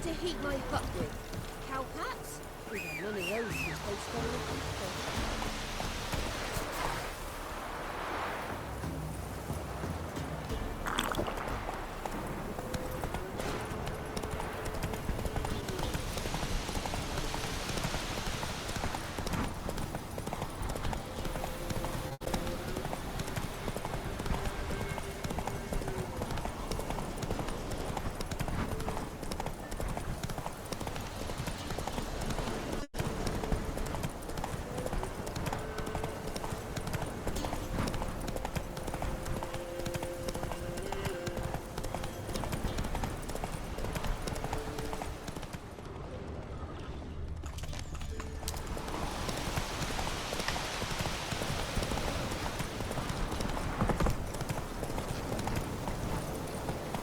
to heat my hut with? Cowpats? We've had none of those since they stole the pizza.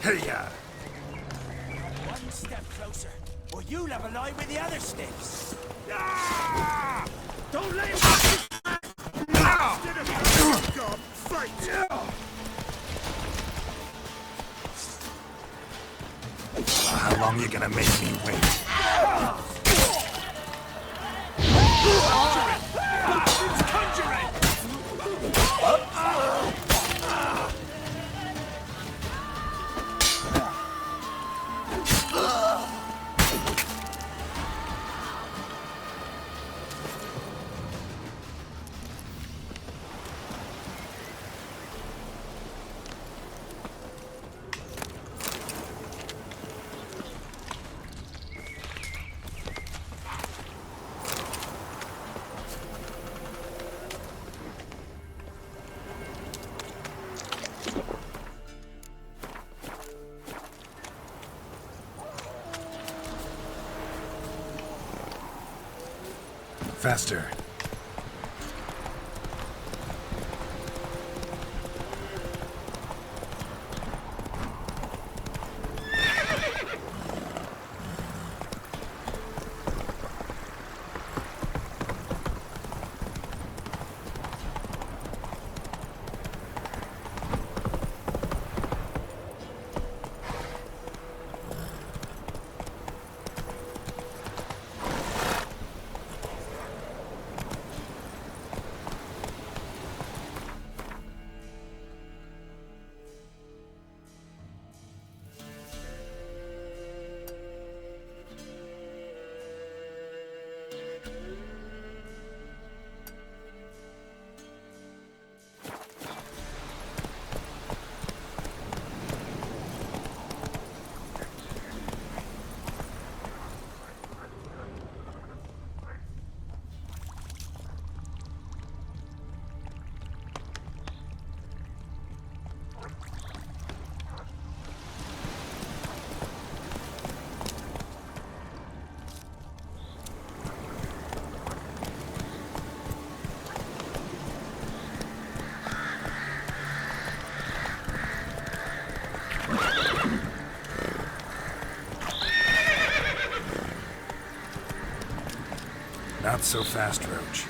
Hiya! One step closer, or you'll have a lie with the other sticks. Ah! Don't let him God, fight! How long you gonna make me wait? It's conjuring! Faster. Not so fast, Roach.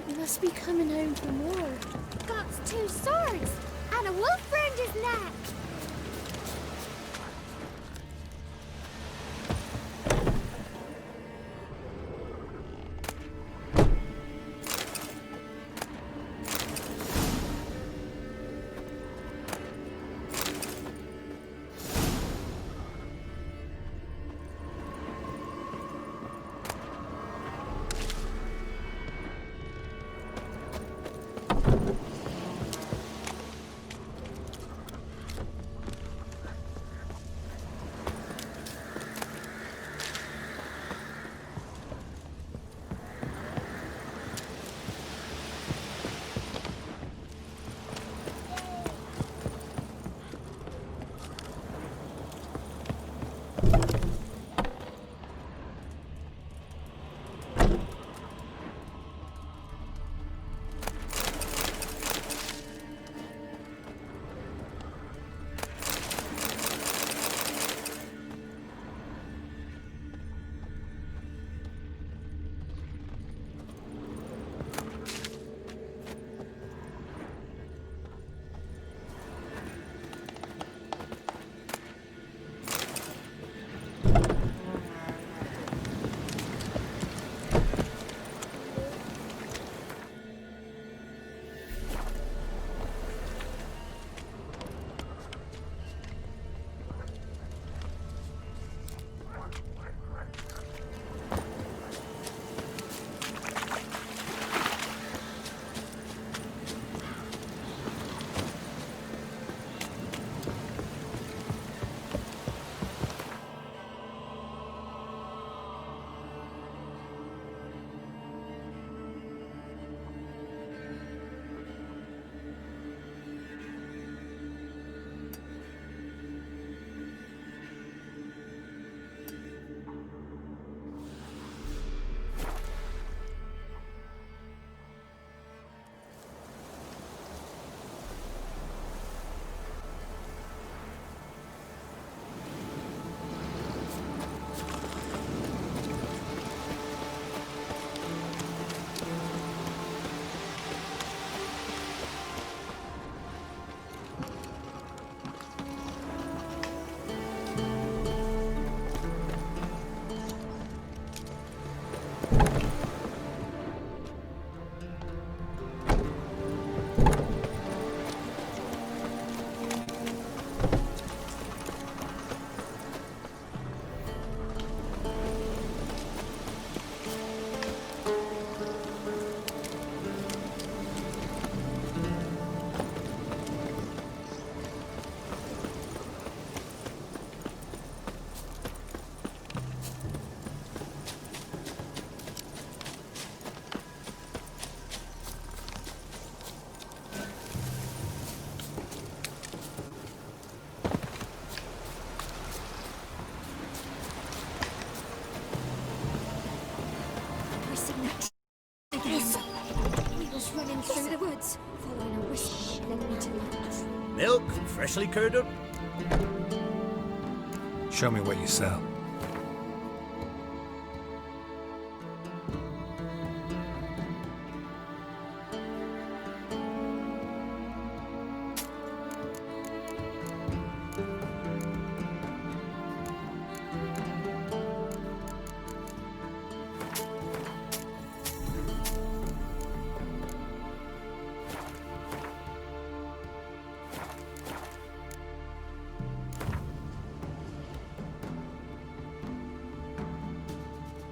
We must be coming home for more. Got 2 swords and a wolf around his neck. was running through the woods, following a whisper that led me to lunch. Milk, freshly curdled. Show me what you sell.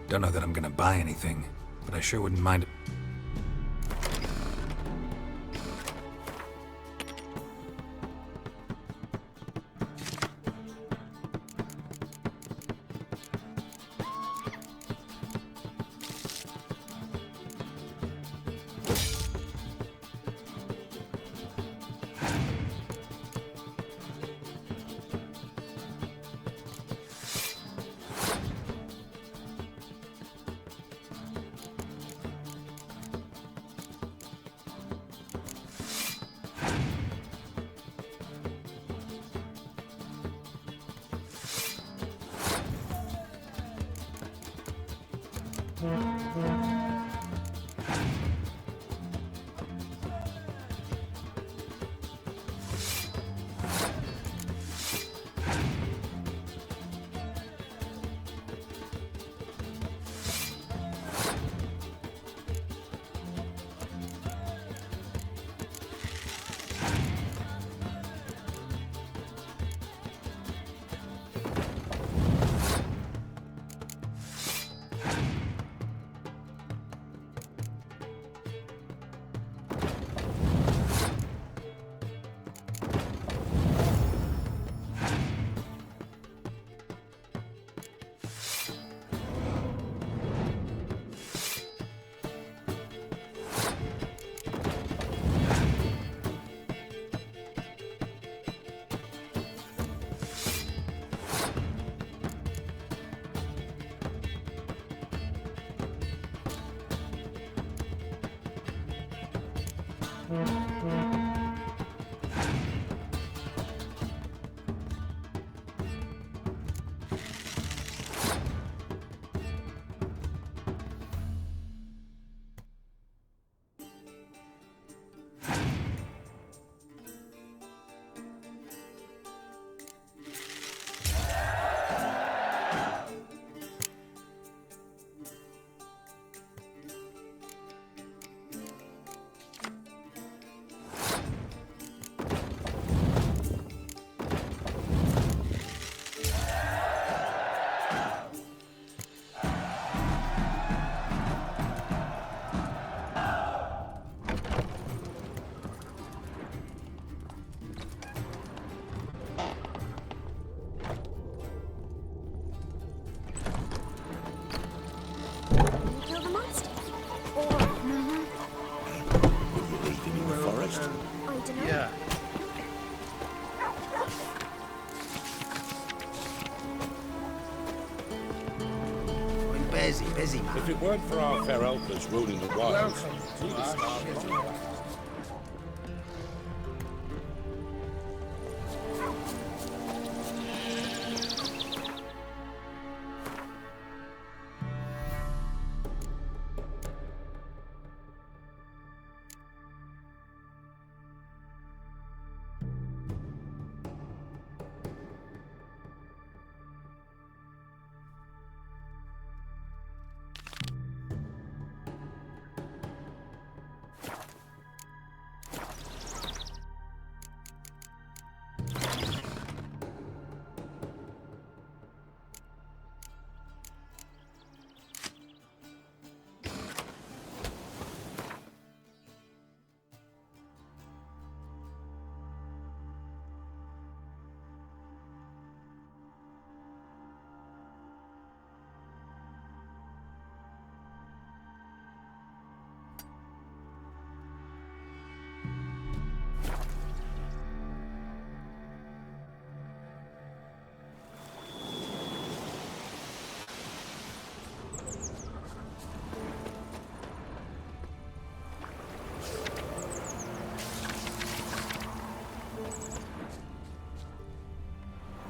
Don't know that I'm gonna buy anything, but I sure wouldn't mind it. Kill the monster? Or, In the forest? I don't know. Yeah. I'm busy, man. If it weren't for our fair elders ruling the wilds, we'd have starved long.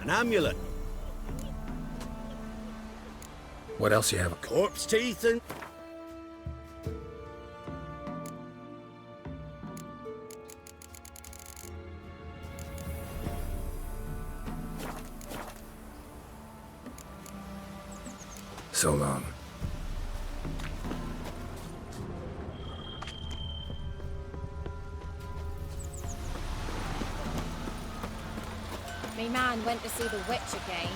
An amulet. What else you have? Corpse teeth and... So long. Me man went to see the witch again.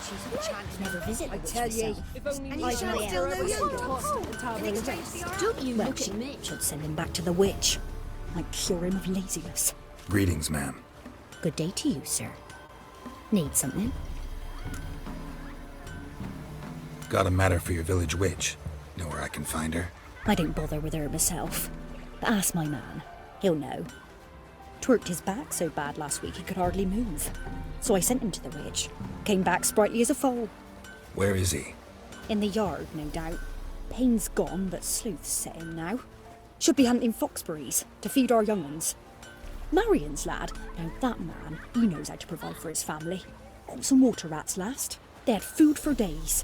She's a chance never visit the witch tell ye, myself. if only And you you shall shall still still know know younger. Don't you look at me. Should send him back to the witch. Might cure him of laziness. Greetings, ma'am. Good day to you, sir. Need something? Got a matter for your village witch. Know where I can find her? I don't bother with her myself. But ask my man. He'll know. Twerked his back so bad last week he could hardly move. So I sent him to the witch. Came back sprightly as a foal. Where is he? In the yard, no doubt. Pain's gone, but sleuth's set in now. Should be hunting foxberries to feed our young ones. Marion's lad, now that man, he knows how to provide for his family. Got some water rats last. They had food for days.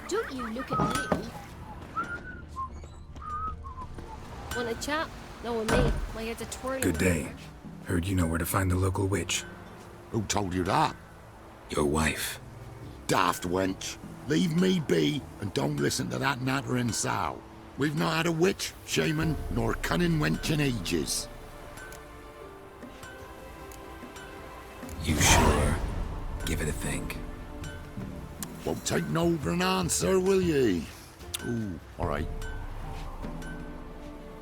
Don't you look at me. Want a chat? No with me. My head's a twirling. Good day. Heard you know where to find the local witch. Who told you that? Your wife. Daft wench. Leave me be and don't listen to that nattering sow. We've not had a witch, shaman, nor cunning wench in ages. You sure? Give it a think. Won't take no for an answer, will ye? Ooh, all right.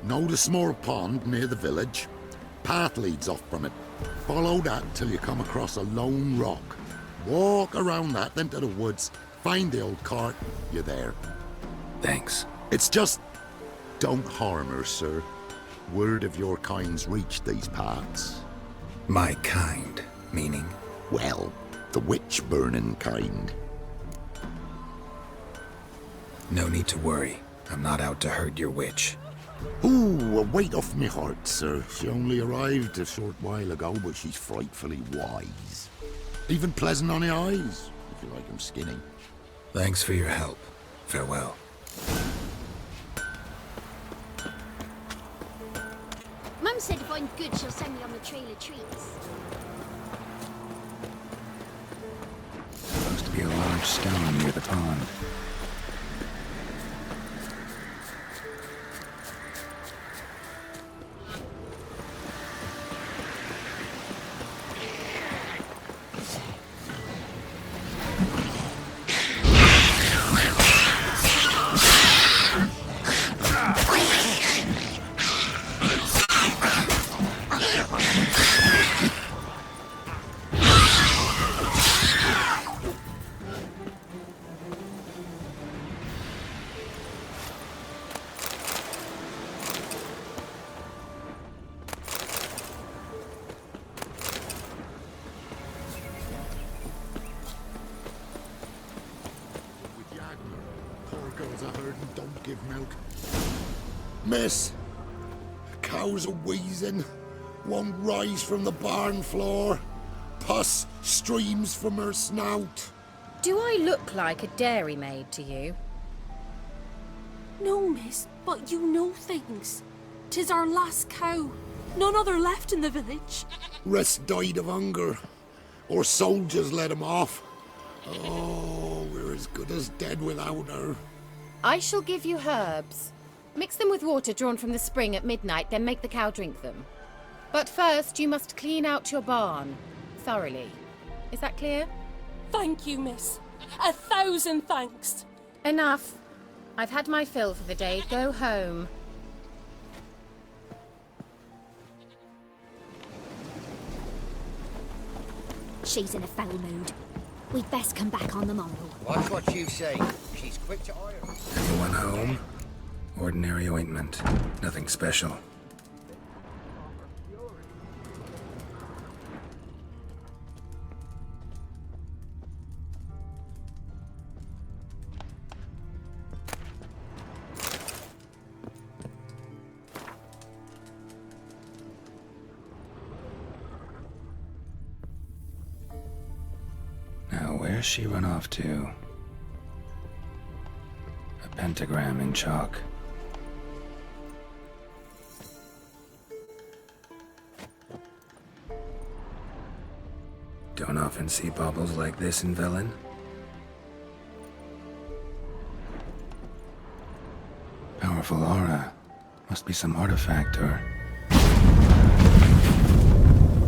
Know the small pond near the village? Path leads off from it. Follow that till you come across a lone rock. Walk around that, then to the woods. Find the old cart. You're there. Thanks. It's just... don't harm her, sir. Word of your kind's reached these parts. My kind, meaning? Well, the witch-burning kind. No need to worry. I'm not out to hurt your witch. Ooh, a weight off me heart, sir. She only arrived a short while ago, but she's frightfully wise. Even pleasant on the eyes, if you like 'em skinny. Thanks for your help. Farewell. Mum said if I'm good, she'll send me on the trail of treats. Supposed to be a large stone near the pond. Poor girls are herd and don't give milk. Miss, cows are wheezing, won't rise from the barn floor. Pus streams from her snout. Do I look like a dairymaid to you? No, miss, but you know things. 'Tis our last cow. None other left in the village. Rest died of hunger, or soldiers let him off. Oh, we're as good as dead without her. I shall give you herbs. Mix them with water drawn from the spring at midnight, then make the cow drink them. But first, you must clean out your barn. Thoroughly. Is that clear? Thank you, miss. 1,000 thanks. Enough. I've had my fill for the day. Go home. She's in a foul mood. We'd best come back on the morrow. Watch what you say. She's quick to iron. Anyone home? Ordinary ointment. Nothing special. Where's she run off to? A pentagram in chalk. Don't often see baubles like this in Velen. Powerful aura. Must be some artifact or...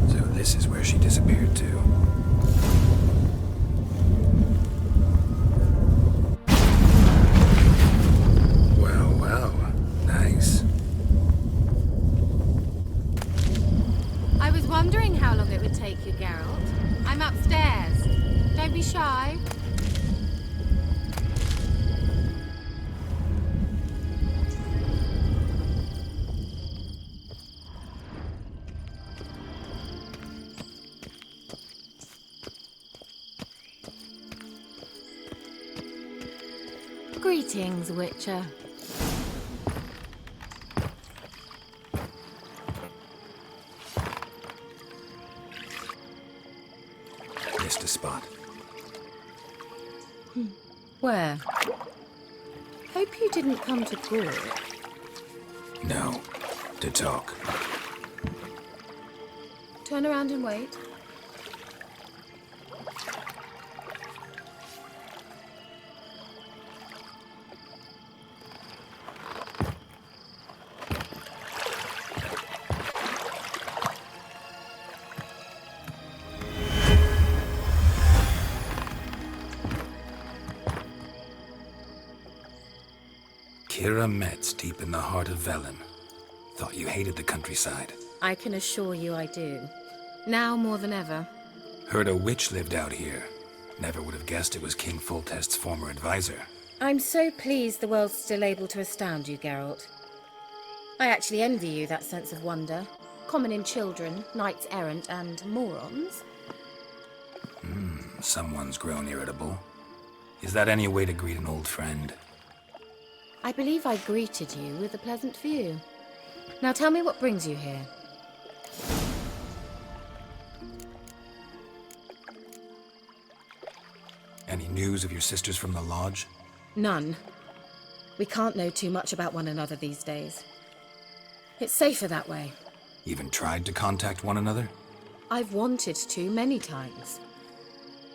So this is where she disappeared to. Well, well. Nice. I was wondering how long it would take you, Geralt. I'm upstairs. Don't be shy. Greetings, Witcher. Missed a spot. Where? Hope you didn't come to court. No. To talk. Turn around and wait. Kira Metz, deep in the heart of Velen. Thought you hated the countryside. I can assure you I do. Now more than ever. Heard a witch lived out here. Never would have guessed it was King Foltest's former advisor. I'm so pleased the world's still able to astound you, Geralt. I actually envy you that sense of wonder. Common in children, knights errant, and morons. Someone's grown irritable. Is that any way to greet an old friend? I believe I greeted you with a pleasant view. Now tell me what brings you here. Any news of your sisters from the lodge? None. We can't know too much about one another these days. It's safer that way. Even tried to contact one another? I've wanted to many times.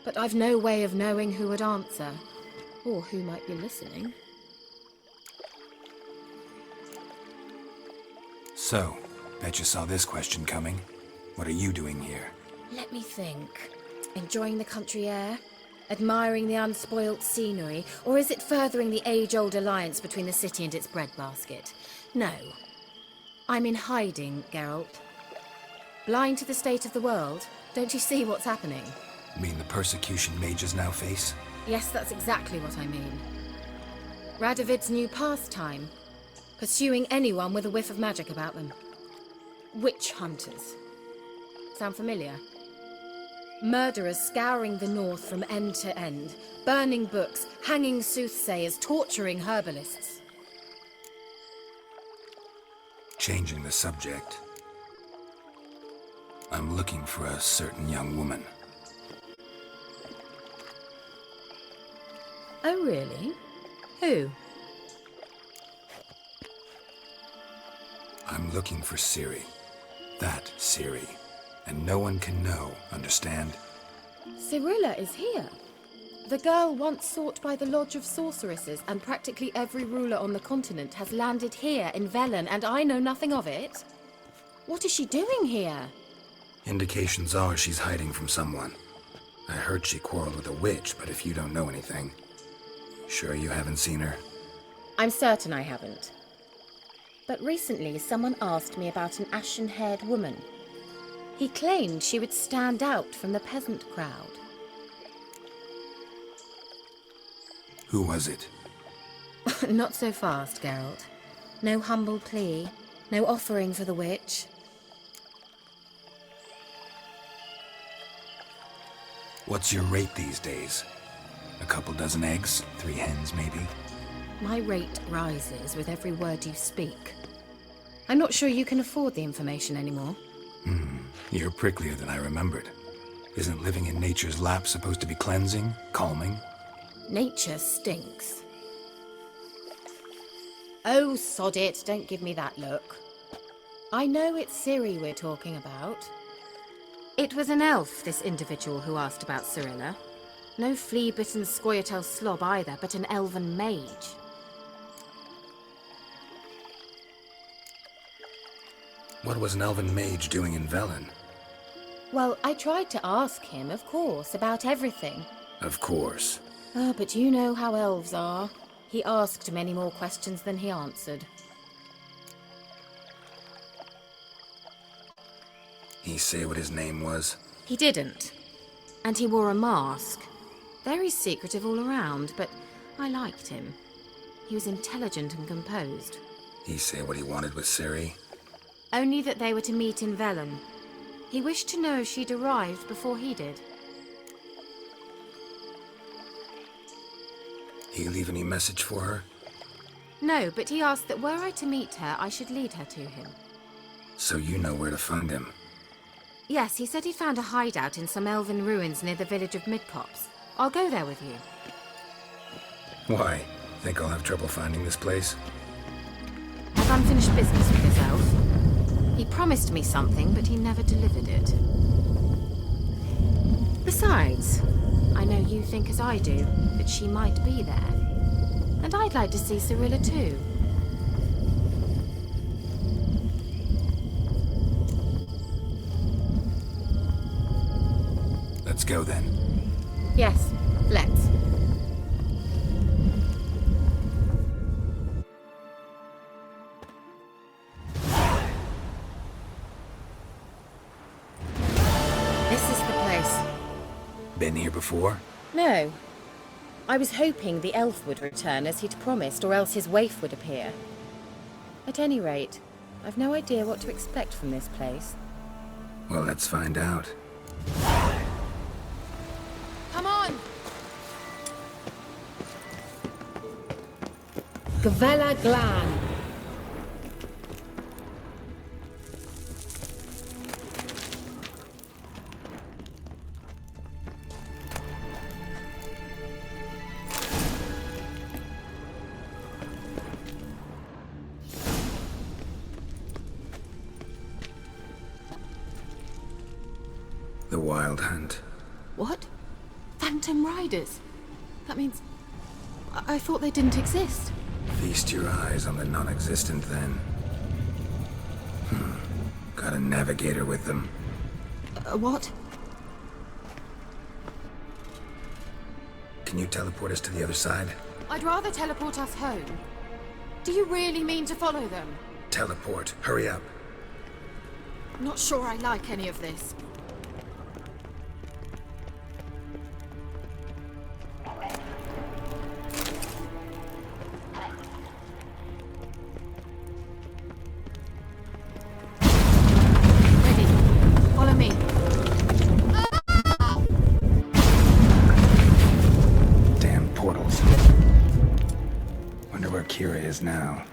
But I've no way of knowing who would answer, or who might be listening. So, bet you saw this question coming. What are you doing here? Let me think. Enjoying the country air? Admiring the unspoilt scenery? Or is it furthering the age-old alliance between the city and its breadbasket? No. I'm in hiding, Geralt. Blind to the state of the world? Don't you see what's happening? Mean the persecution mages now face? Yes, that's exactly what I mean. Radovid's new pastime. Pursuing anyone with a whiff of magic about them. Witch hunters. Sound familiar? Murderers scouring the north from end to end, burning books, hanging soothsayers, torturing herbalists. Changing the subject. I'm looking for a certain young woman. Oh, really? Who? I'm looking for Ciri. That Ciri. And no one can know, understand? Cirilla is here. The girl once sought by the Lodge of Sorceresses, and practically every ruler on the continent has landed here in Velen, and I know nothing of it. What is she doing here? Indications are she's hiding from someone. I heard she quarreled with a witch, but if you don't know anything... Sure you haven't seen her? I'm certain I haven't. But recently someone asked me about an ashen-haired woman. He claimed she would stand out from the peasant crowd. Who was it? Not so fast, Geralt. No humble plea, no offering for the witch. What's your rate these days? A couple dozen eggs? 3 hens, maybe? My rate rises with every word you speak. I'm not sure you can afford the information anymore. You're pricklier than I remembered. Isn't living in nature's lap supposed to be cleansing, calming? Nature stinks. Oh, sod it, don't give me that look. I know it's Ciri we're talking about. It was an elf, this individual who asked about Cirilla. No flea-bitten Scoia'tael slob either, but an elven mage. What was an elven mage doing in Velen? Well, I tried to ask him, of course, about everything. Of course. Ah, but you know how elves are. He asked many more questions than he answered. He say what his name was? He didn't. And he wore a mask. Very secretive all around, but I liked him. He was intelligent and composed. He say what he wanted with Ciri? Only that they were to meet in Velen. He wished to know if she'd arrived before he did. He leave any message for her? No, but he asked that were I to meet her, I should lead her to him. So you know where to find him? Yes, he said he'd found a hideout in some elven ruins near the village of Midcopse. I'll go there with you. Why? Think I'll have trouble finding this place? I've unfinished business with this elf. He promised me something, but he never delivered it. Besides, I know you think as I do, that she might be there. And I'd like to see Cirilla too. Let's go then. Yes, let's. This is the place. Been here before? No. I was hoping the elf would return as he'd promised, or else his waif would appear. At any rate, I've no idea what to expect from this place. Well, let's find out. Come on! Gavella Glan. The Wild Hunt. What? Phantom Riders? That means... I thought they didn't exist. Feast your eyes on the non-existent then. Got a navigator with them. What? Can you teleport us to the other side? I'd rather teleport us home. Do you really mean to follow them? Teleport. Hurry up. Not sure I like any of this. Ready. Follow me. Damn portals. Wonder where Kira is now.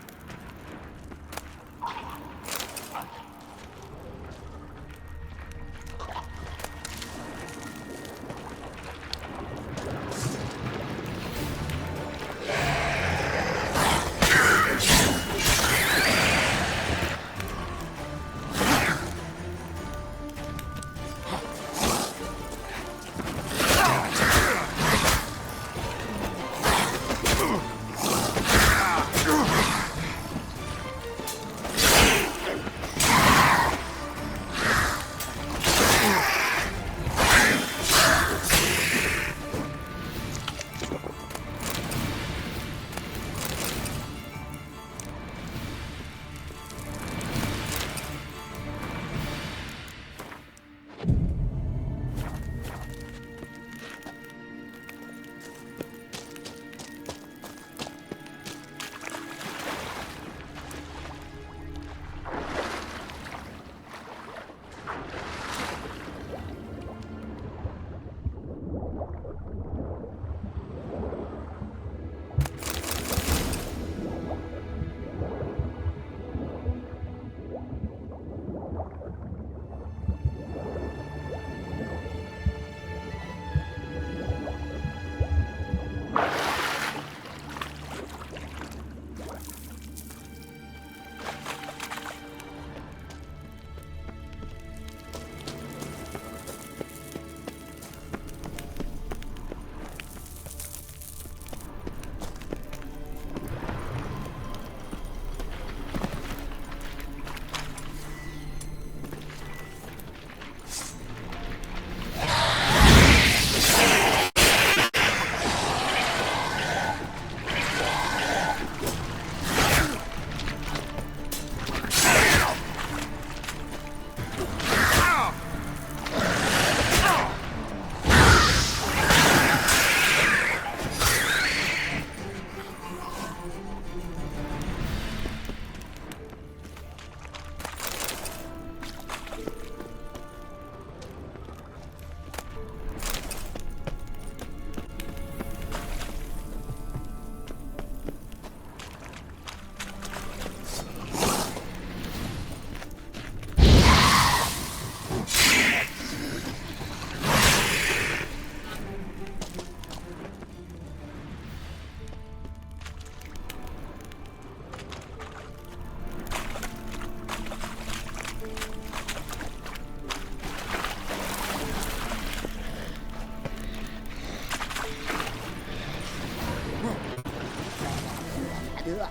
Kira?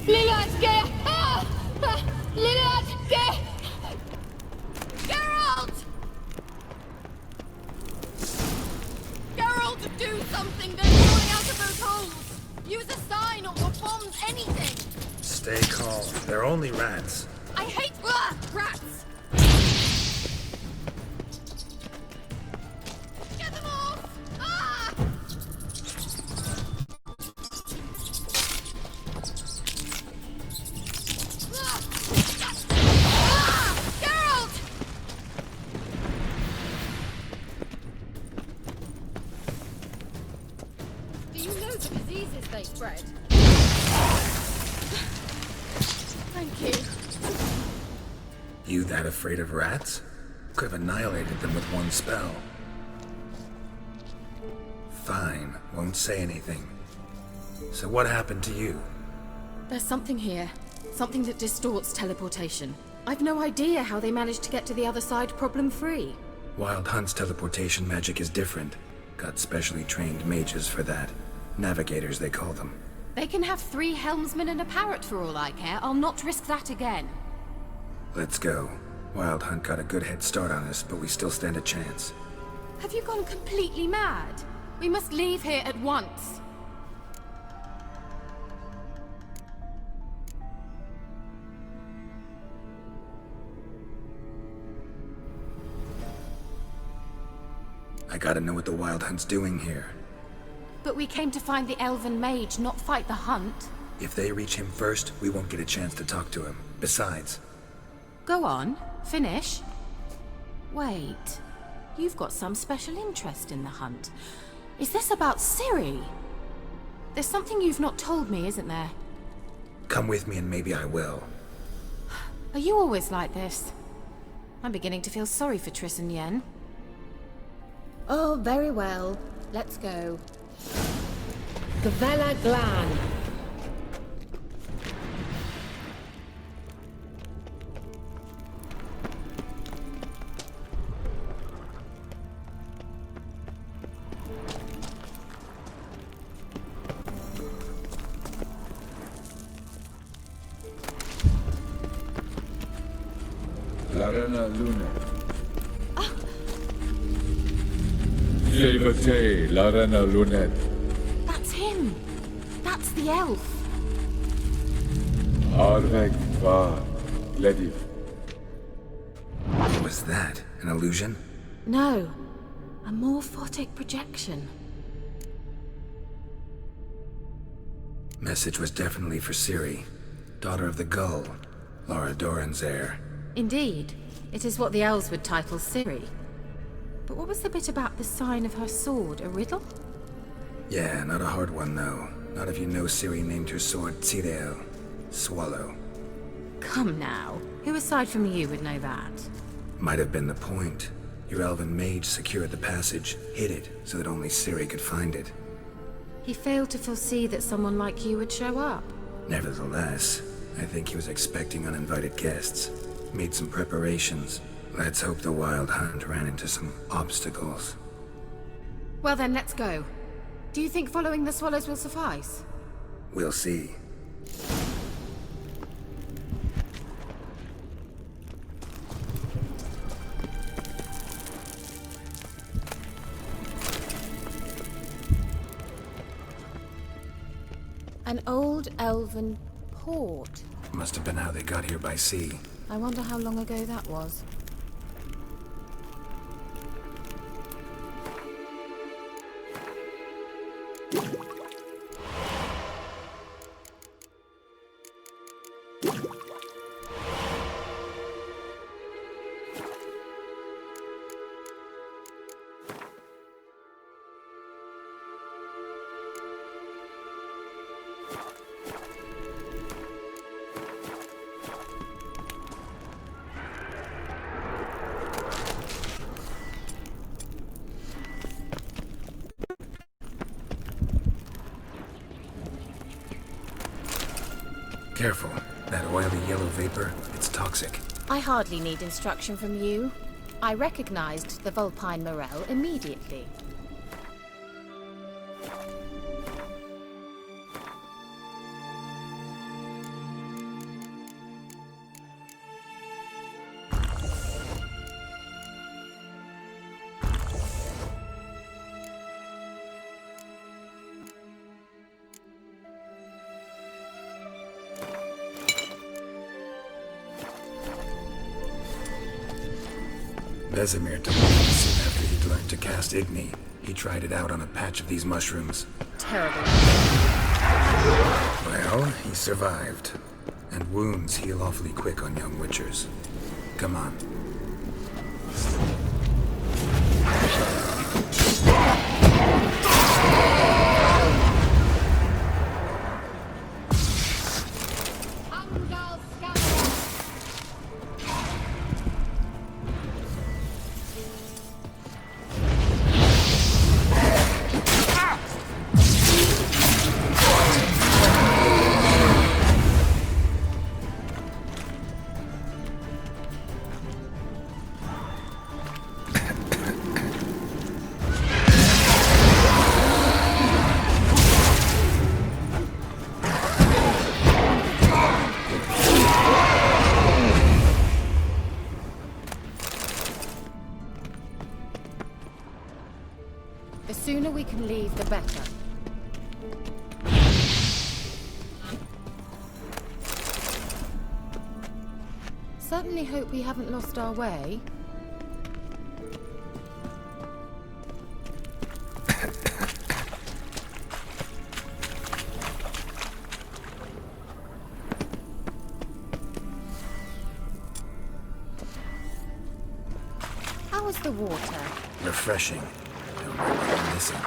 Lilatke! Lilatke! Geralt! Geralt, do something! They're falling out of those holes! Use a sign or bombs, anything! Stay calm. They're only rats. I hate rats! Get them off! Ah! Geralt! Do you know the diseases they spread? Thank you. You that afraid of rats? Could have annihilated them with one spell. Fine, won't say anything. So what happened to you? There's something here. Something that distorts teleportation. I've no idea how they managed to get to the other side problem-free. Wild Hunt's teleportation magic is different. Got specially trained mages for that. Navigators, they call them. They can have 3 helmsmen and a parrot for all I care. I'll not risk that again. Let's go. Wild Hunt got a good head start on us, but we still stand a chance. Have you gone completely mad? We must leave here at once. I gotta know what the Wild Hunt's doing here. But we came to find the elven mage, not fight the hunt. If they reach him first, we won't get a chance to talk to him. Besides... Go on, finish. Wait, you've got some special interest in the hunt. Is this about Ciri? There's something you've not told me, isn't there? Come with me and maybe I will. Are you always like this? I'm beginning to feel sorry for Triss and Yen. Oh, very well. Let's go. Gavella Glan. Larena Luna. Levate, Larena Lunet. That's him. That's the elf. Arvek va Lediv. What was that? An illusion? No. A morphotic projection. Message was definitely for Ciri. Daughter of the Gull. Lara Doran's heir. Indeed. It is what the elves would title Ciri. But what was the bit about the sign of her sword? A riddle? Yeah, not a hard one though. Not if you know Ciri named her sword Tidel. Swallow. Come now. Who aside from you would know that? Might have been the point. Your elven mage secured the passage, hid it, so that only Ciri could find it. He failed to foresee that someone like you would show up. Nevertheless, I think he was expecting uninvited guests. Made some preparations. Let's hope the Wild Hunt ran into some obstacles. Well then, let's go. Do you think following the swallows will suffice? We'll see. An old elven port. Must have been how they got here by sea. I wonder how long ago that was. Careful. That oily yellow vapor, it's toxic. I hardly need instruction from you. I recognized the Vulpine Morel immediately. Vesemir told me soon after he'd learned to cast Igni. He tried it out on a patch of these mushrooms. Terrible. Well, he survived. And wounds heal awfully quick on young witchers. Come on. The sooner we can leave, the better. Certainly hope we haven't lost our way. How was the water? Refreshing. Don't know what I'm missing.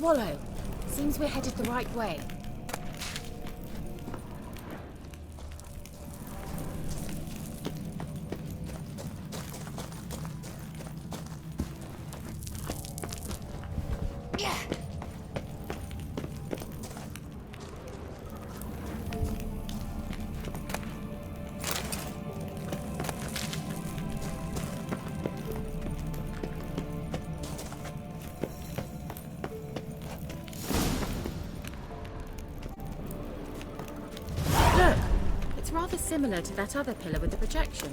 Swallow. Seems we're headed the right way. Rather similar to that other pillar with the projection.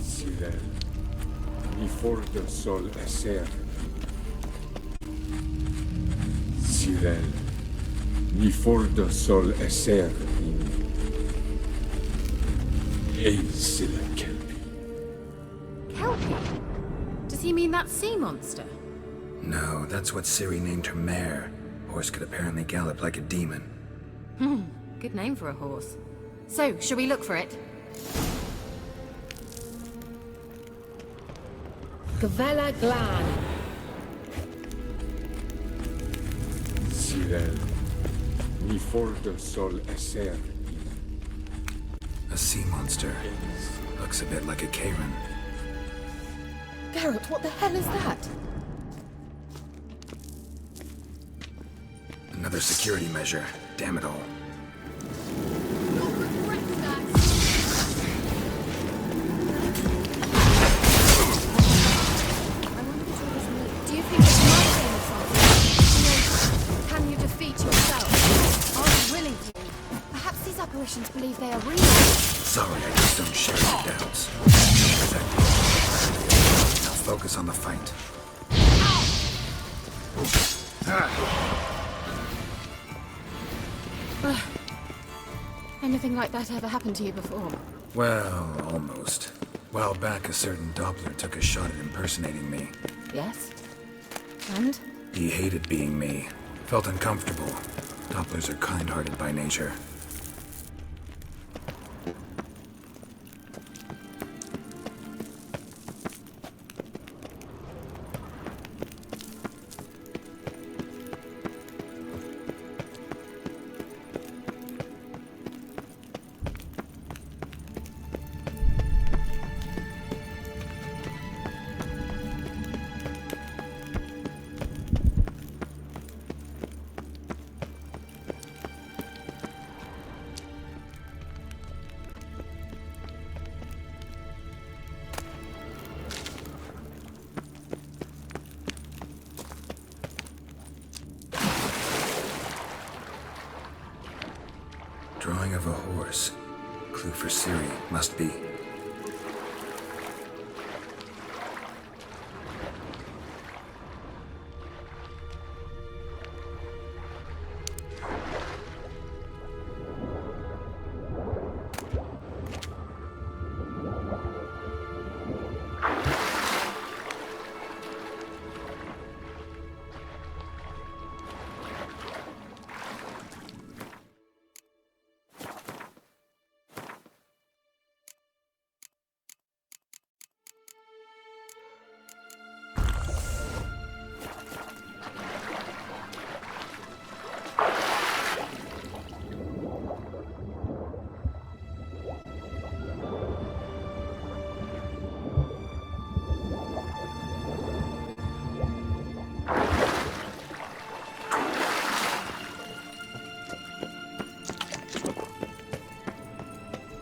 Silel, ni forte sol esser. Silel, ni forte sol esser. Ei Silel. Does he mean that sea monster? No, that's what Ciri named her mare. Horse could apparently gallop like a demon. Good name for a horse. So, shall we look for it? Gavella Glan. Silel, ni forte sol esser. A sea monster. Looks a bit like a Karen. Geralt, what the hell is that? Another security measure. Damn it all. Do you think it's my game or something? Can you defeat yourself? Are you willing to? Perhaps these apparitions believe they are real. Sorry, I just don't share your doubts. Now focus on the fight. Anything like that ever happened to you before? Well, almost. While back, a certain Doppler took a shot at impersonating me. Yes. And? He hated being me. Felt uncomfortable. Dopplers are kind-hearted by nature. Drawing of a horse. Clue for Ciri, must be.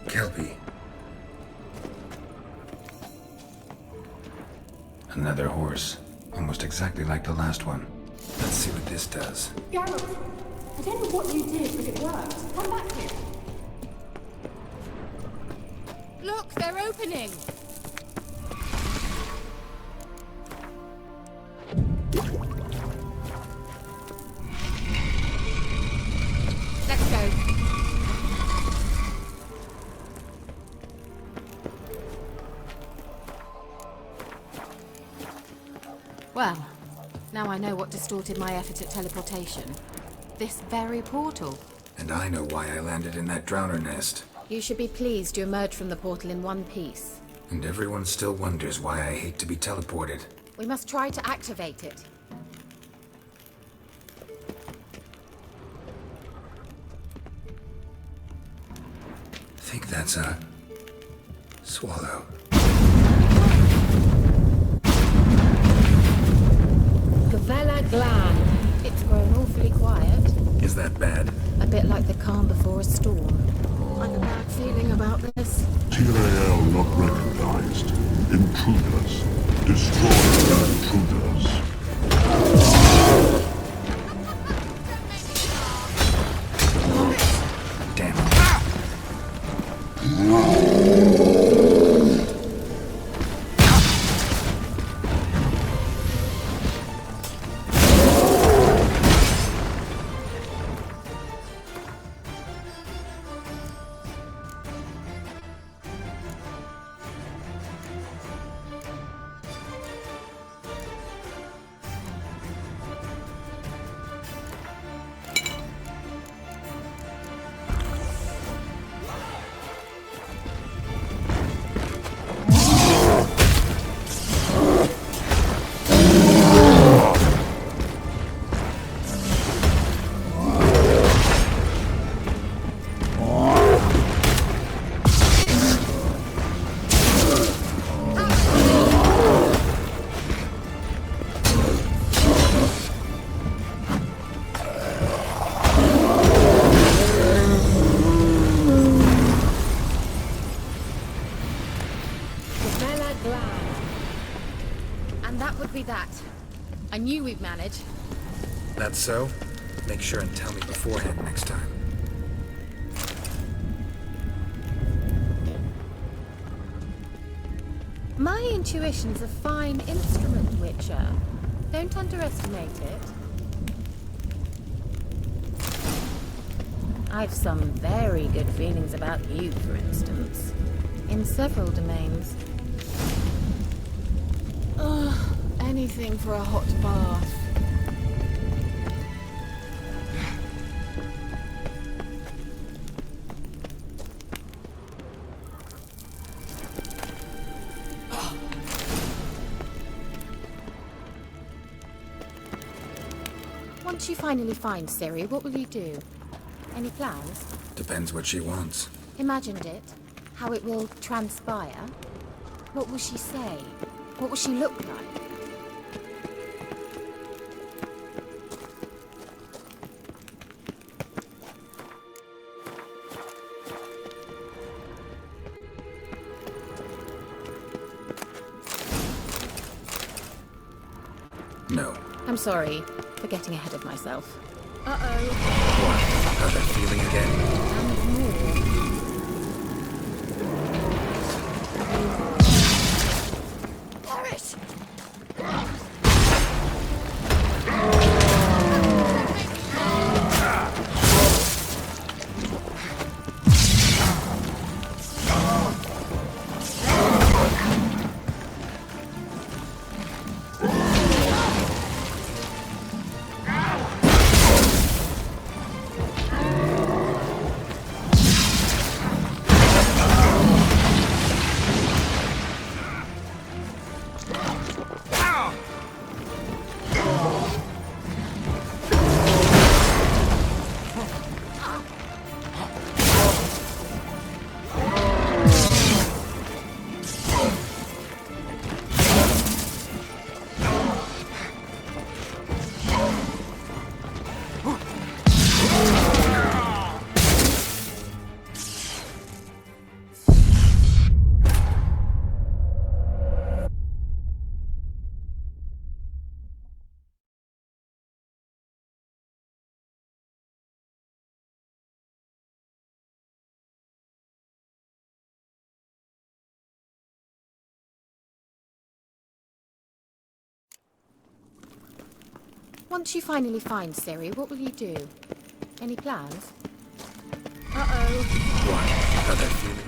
Kelpie. Another horse. Almost exactly like the last one. Let's see what this does. Geralt, I don't know what you did, but it worked. Come back here. Look, they're opening! Let's go. Well, now I know what distorted my effort at teleportation. This very portal. And I know why I landed in that drowner nest. You should be pleased you emerged from the portal in one piece. And everyone still wonders why I hate to be teleported. We must try to activate it. I think that's a swallow. Gavella Glan. It's grown awfully quiet. Is that bad? A bit like the calm before a storm. I've a bad feeling about this. Tyrael not recognized. Intruders. Destroy the intruders. Damn. And that would be that. I knew we'd manage. That's so? Make sure and tell me beforehand next time. My intuition's a fine instrument, Witcher. Don't underestimate it. I've some very good feelings about you, for instance. In several domains. Ugh, anything for a hot bath. Once you finally find Ciri, what will you do? Any plans? Depends what she wants. Imagined it? How it will transpire? What will she say? What will she look like? No. I'm sorry for getting ahead of myself. What? How's that feeling again? And more. Once you finally find Ciri, what will you do? Any plans? Uh-oh. What? How's that feeling?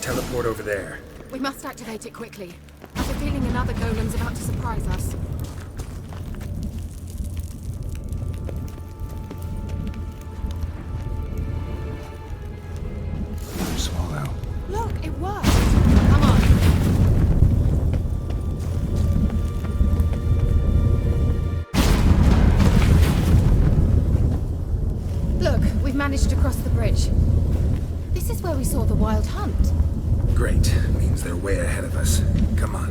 Teleport over there. We must activate it quickly. I have a feeling another golem's about to surprise us. Swallow. Look, it worked! Come on. Look, we've managed to cross the bridge. This is where we saw the wild hunt. Great. Means they're way ahead of us. Come on.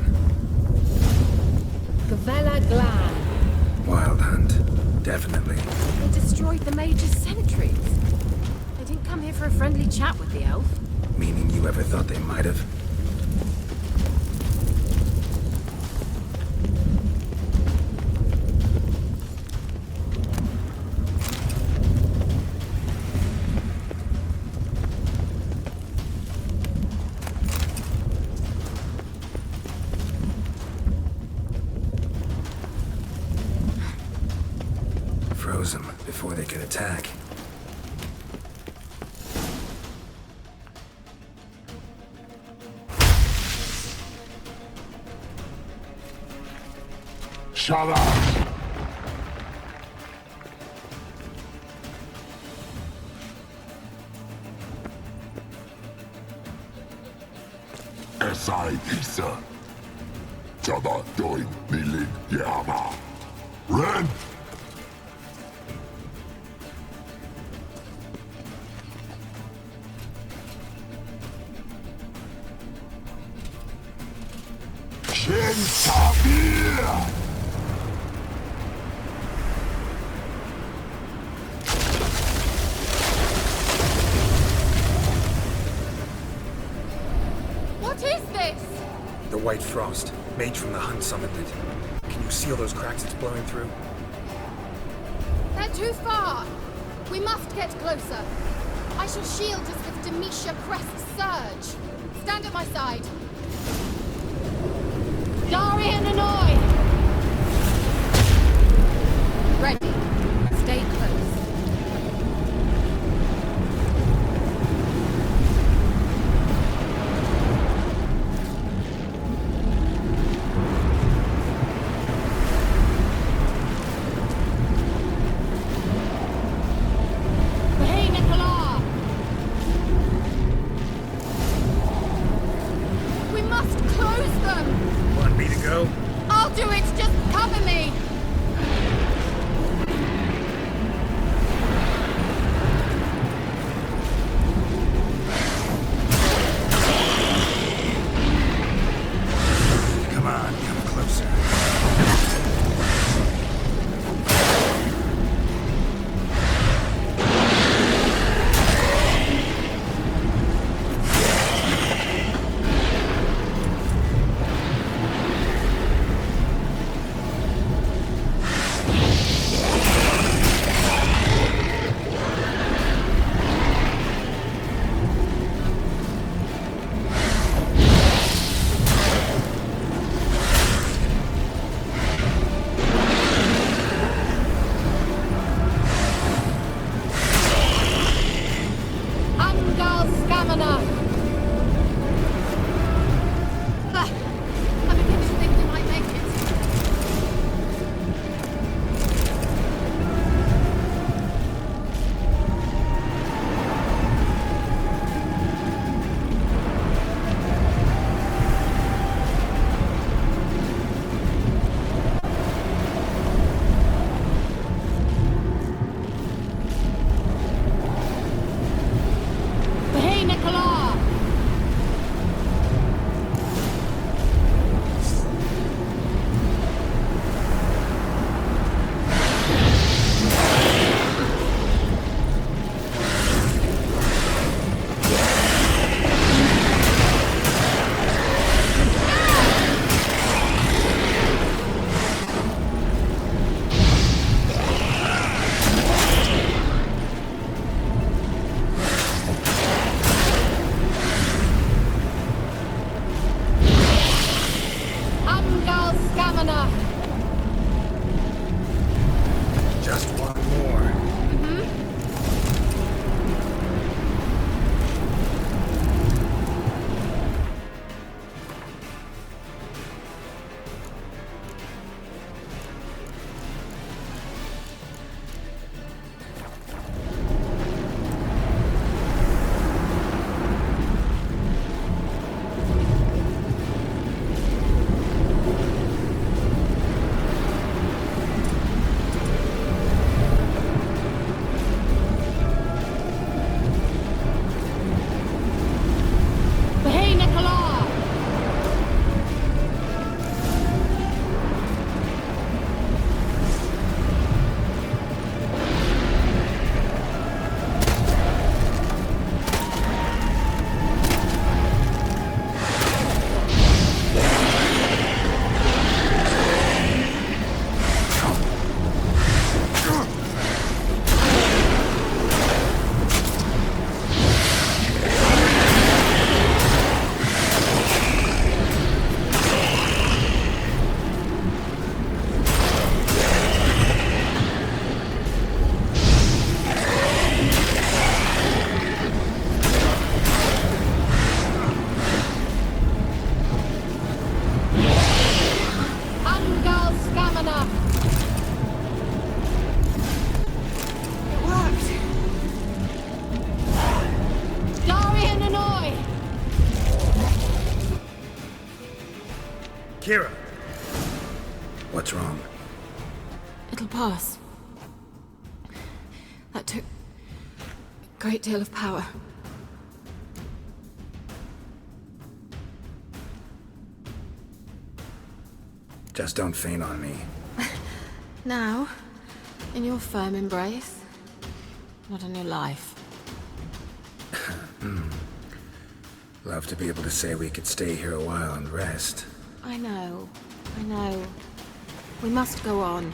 Gavella Glan. Wild hunt. Definitely. They destroyed the Mage's sentries. They didn't come here for a friendly chat with the elf. Meaning you ever thought they might have? Froze them before they could attack. Shut up! Esai Isa. Jada doin nilin yama. Ren! Shin Sabir! What is this? The White Frost. Mage from the Hunt summoned it. Can you seal those cracks it's blowing through? They're too far. We must get closer. I shall shield us with Demetia Crest's surge. Stand at my side. Darian Annoy! Ready. Stay close. Hey, Nicola! We must close them! Want me to go? I'll do it! Just cover me! Come on, come closer. Angal Stamina! I begin to think we might make it. Hey, Nicola! Kira! What's wrong? It'll pass. That took a great deal of power. Just don't faint on me. Now, in your firm embrace, not in your life. Love to be able to say we could stay here a while and rest. I know. We must go on.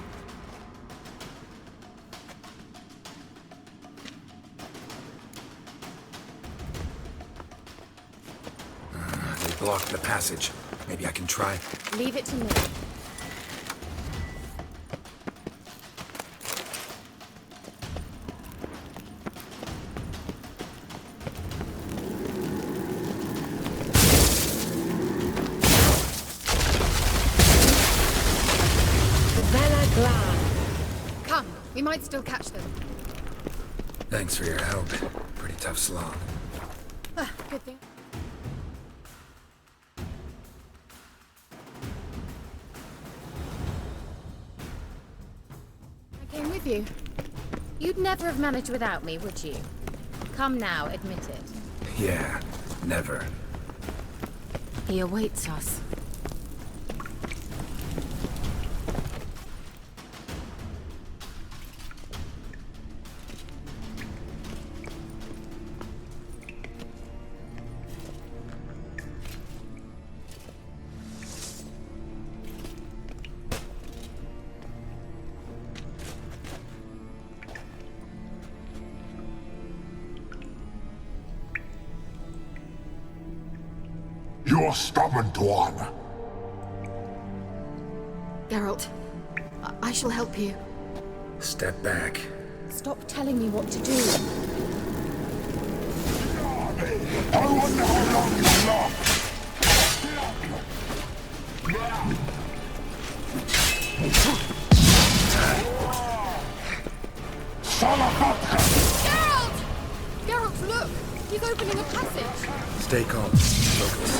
They blocked the passage. Maybe I can try. Leave it to me. Come, we might still catch them. Thanks for your help. Pretty tough slog. Good thing. I came with you. You'd never have managed without me, would you? Come now, admit it. Yeah, never. He awaits us. You're stubborn, Tuan. Geralt, I shall help you. Step back. Stop telling me what to do. I wonder how long you last. Geralt! Geralt, look! He's opening a passage! Stay calm. Focus.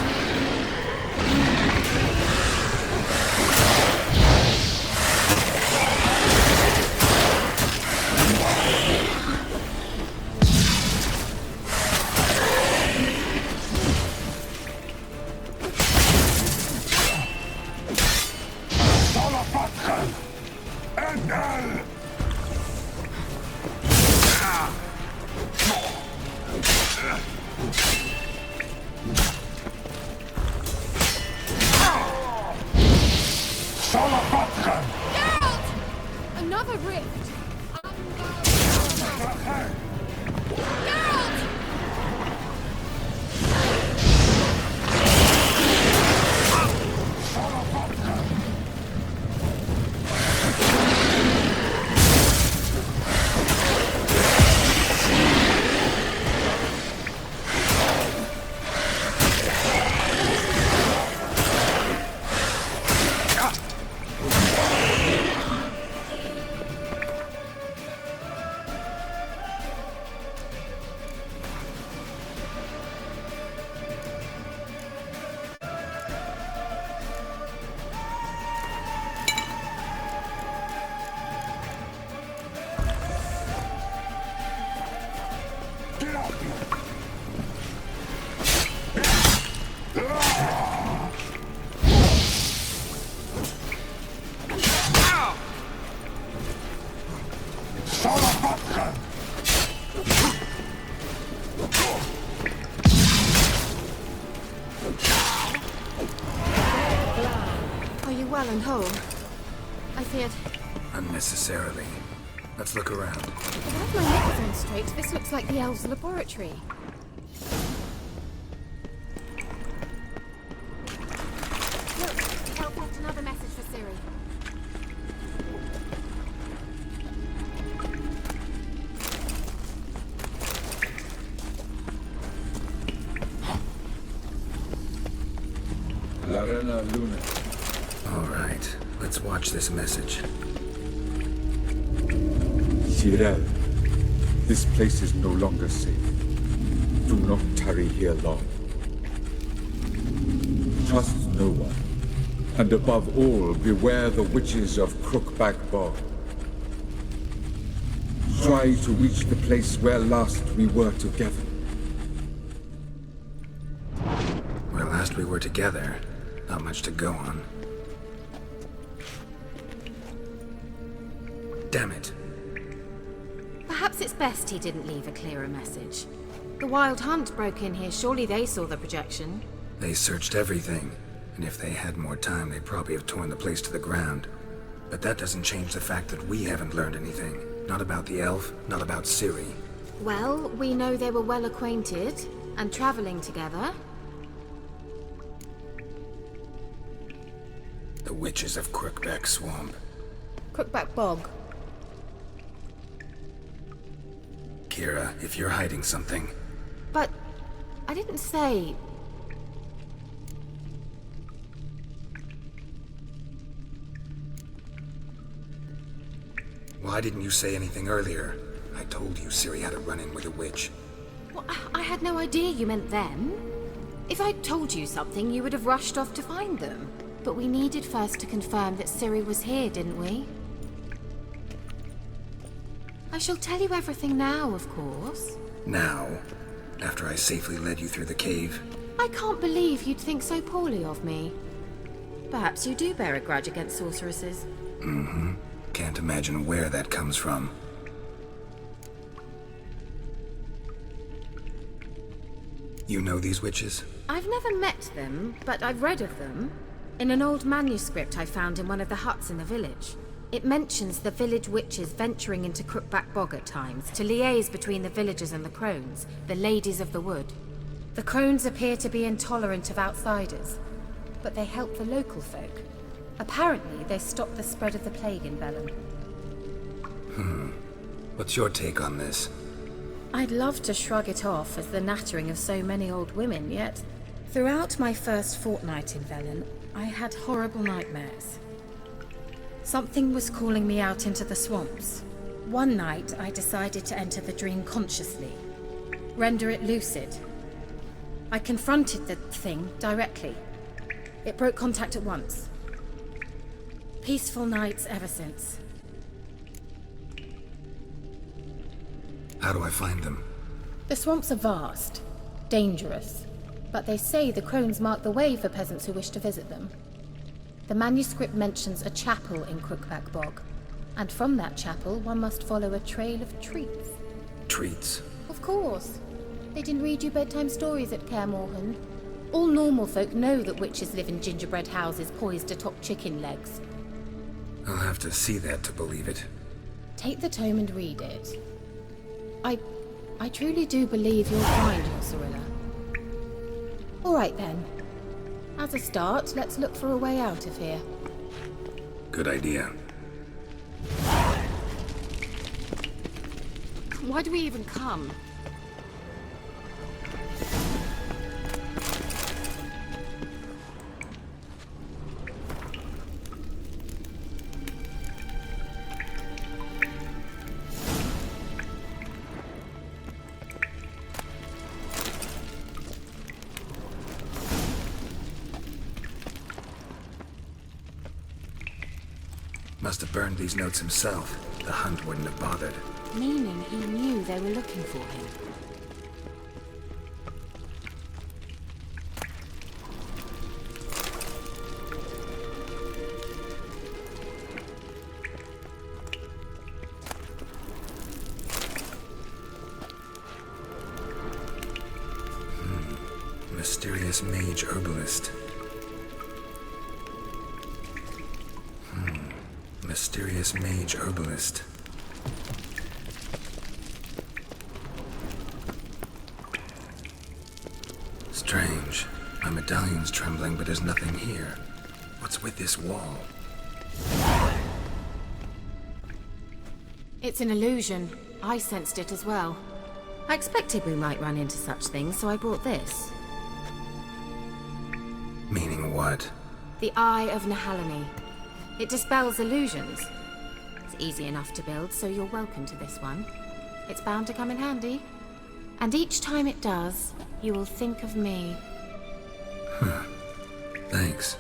Geralt! Another rift! Geralt! Are you well and whole? I feared... Unnecessarily. Let's look around. If I have my knickers on straight, this looks like the elves' laboratory. Look, Elf left another message for Ciri. Larena Luna. All right. Let's watch this message. Cirel, this place is no longer safe. Do not tarry here long. Trust no one. And above all, beware the witches of Crookback Bog. Try to reach the place where last we were together. Where last we were together, not much to go on. Damn it. Perhaps it's best he didn't leave a clearer message. The Wild Hunt broke in here. Surely they saw the projection. They searched everything, and if they had more time, they'd probably have torn the place to the ground. But that doesn't change the fact that we haven't learned anything. Not about the elf, not about Ciri. Well, we know they were well acquainted and traveling together. The witches of Crookback Swamp. Crookback Bog. Kira, if you're hiding something... But I didn't say... Why didn't you say anything earlier? I told you Ciri had a run-in with a witch. Well, I had no idea you meant them. If I'd told you something, you would have rushed off to find them. But we needed first to confirm that Ciri was here, didn't we? I shall tell you everything now, of course. Now? After I safely led you through the cave? I can't believe you'd think so poorly of me. Perhaps you do bear a grudge against sorceresses. Mm-hmm. Can't imagine where that comes from. You know these witches? I've never met them, but I've read of them. In an old manuscript I found in one of the huts in the village. It mentions the village witches venturing into Crookback Bog at times to liaise between the villagers and the crones, the ladies of the wood. The crones appear to be intolerant of outsiders, but they help the local folk. Apparently, they stopped the spread of the plague in Velen. What's your take on this? I'd love to shrug it off as the nattering of so many old women, yet throughout my first fortnight in Velen, I had horrible nightmares. Something was calling me out into the swamps. One night, I decided to enter the dream consciously, render it lucid. I confronted the thing directly. It broke contact at once. Peaceful nights ever since. How do I find them? The swamps are vast, dangerous, but they say the crones mark the way for peasants who wish to visit them. The manuscript mentions a chapel in Crookback Bog, and from that chapel one must follow a trail of treats. Treats? Of course. They didn't read you bedtime stories at Kaer Morhen. All normal folk know that witches live in gingerbread houses poised atop chicken legs. I'll have to see that to believe it. Take the tome and read it. I truly do believe you'll find your Cirilla. All right then. As a start, let's look for a way out of here. Good idea. Why do we even come? Must have burned these notes himself. The Hunt wouldn't have bothered. Meaning he knew they were looking for him. Mysterious mage herbalist. Mysterious mage herbalist. Strange. My medallion's trembling, but there's nothing here. What's with this wall? It's an illusion. I sensed it as well. I expected we might run into such things, so I brought this. Meaning what? The Eye of Nehaleni. It dispels illusions. It's easy enough to build, so you're welcome to this one. It's bound to come in handy. And each time it does, you will think of me. Thanks.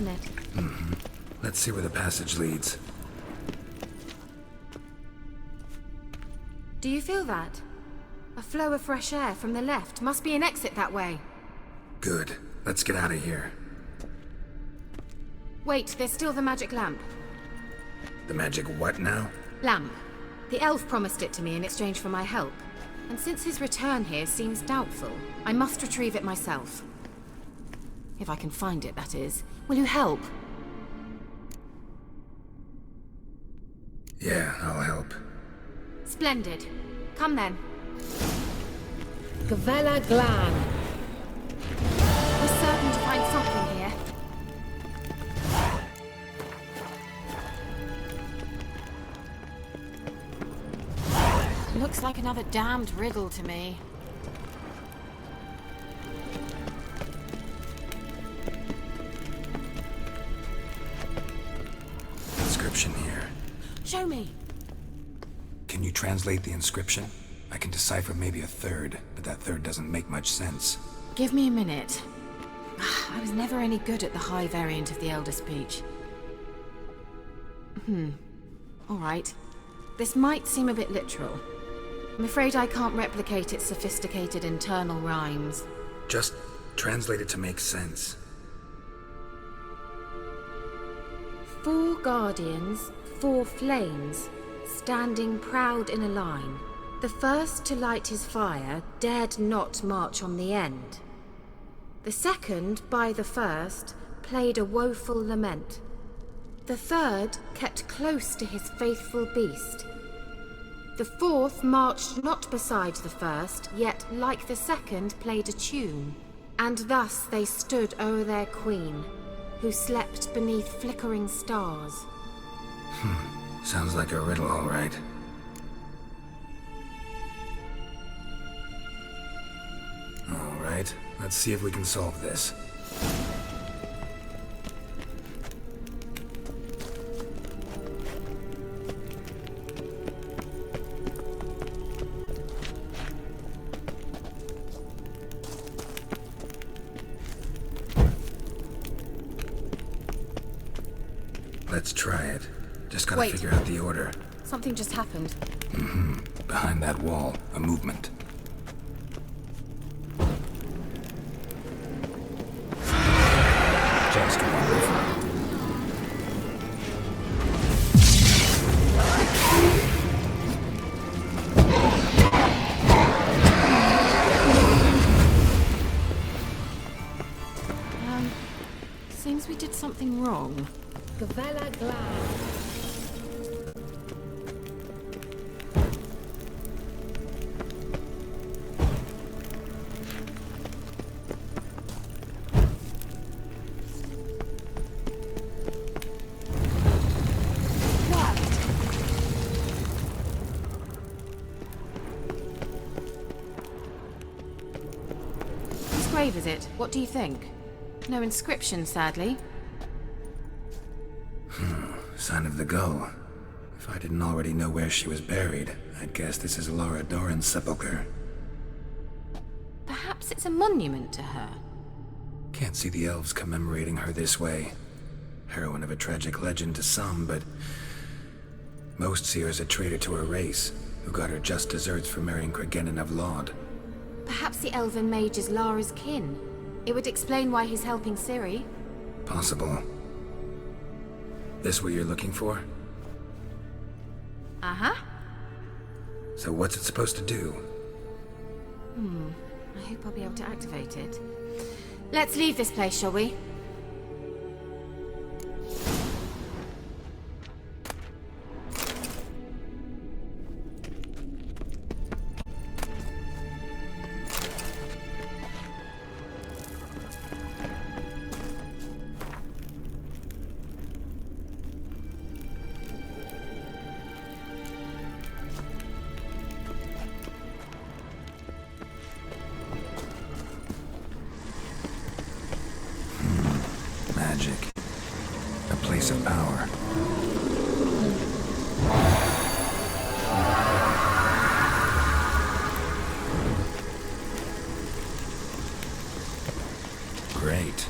isn't it? Let's see where the passage leads. Do you feel that? A flow of fresh air from the left. Must be an exit that way. Good. Let's get out of here. Wait, there's still the magic lamp. The magic what now? Lamp. The elf promised it to me in exchange for my help. And since his return here seems doubtful, I must retrieve it myself. If I can find it, that is. Will you help? Yeah, I'll help. Splendid. Come then. Gavella Glan. We're certain to find something here. Looks like another damned riddle to me. Inscription here. Show me. Can you translate the inscription? I can decipher maybe a third, but that third doesn't make much sense. Give me a minute. I was never any good at the high variant of the Elder Speech. All right. This might seem a bit literal. I'm afraid I can't replicate its sophisticated internal rhymes. Just translate it to make sense. 4 guardians, 4 flames, standing proud in a line. The first to light his fire dared not march on the end. The second, by the first, played a woeful lament. The third kept close to his faithful beast. The fourth marched not beside the first, yet, like the second, played a tune. And thus they stood o'er their queen, who slept beneath flickering stars. Sounds like a riddle, all right. All right, let's see if we can solve this. Let's try it. Just gotta Wait. figure out the order. Something just happened. Behind that wall, a movement. Just wonderful. Seems we did something wrong. Gavella Glan. Whose grave is it? What do you think? No inscription, sadly. Sign of the gull. If I didn't already know where she was buried, I'd guess this is Laura Doran's sepulcher. Perhaps it's a monument to her. Can't see the elves commemorating her this way. Heroine of a tragic legend to some, but most see her as a traitor to her race, who got her just deserts for marrying Cregennan of Laud. Perhaps the elven mage is Lara's kin. It would explain why he's helping Ciri. Possible. This what you're looking for? Uh-huh. So what's it supposed to do? I hope I'll be able to activate it. Let's leave this place, shall we? Magic. A place of power. Great.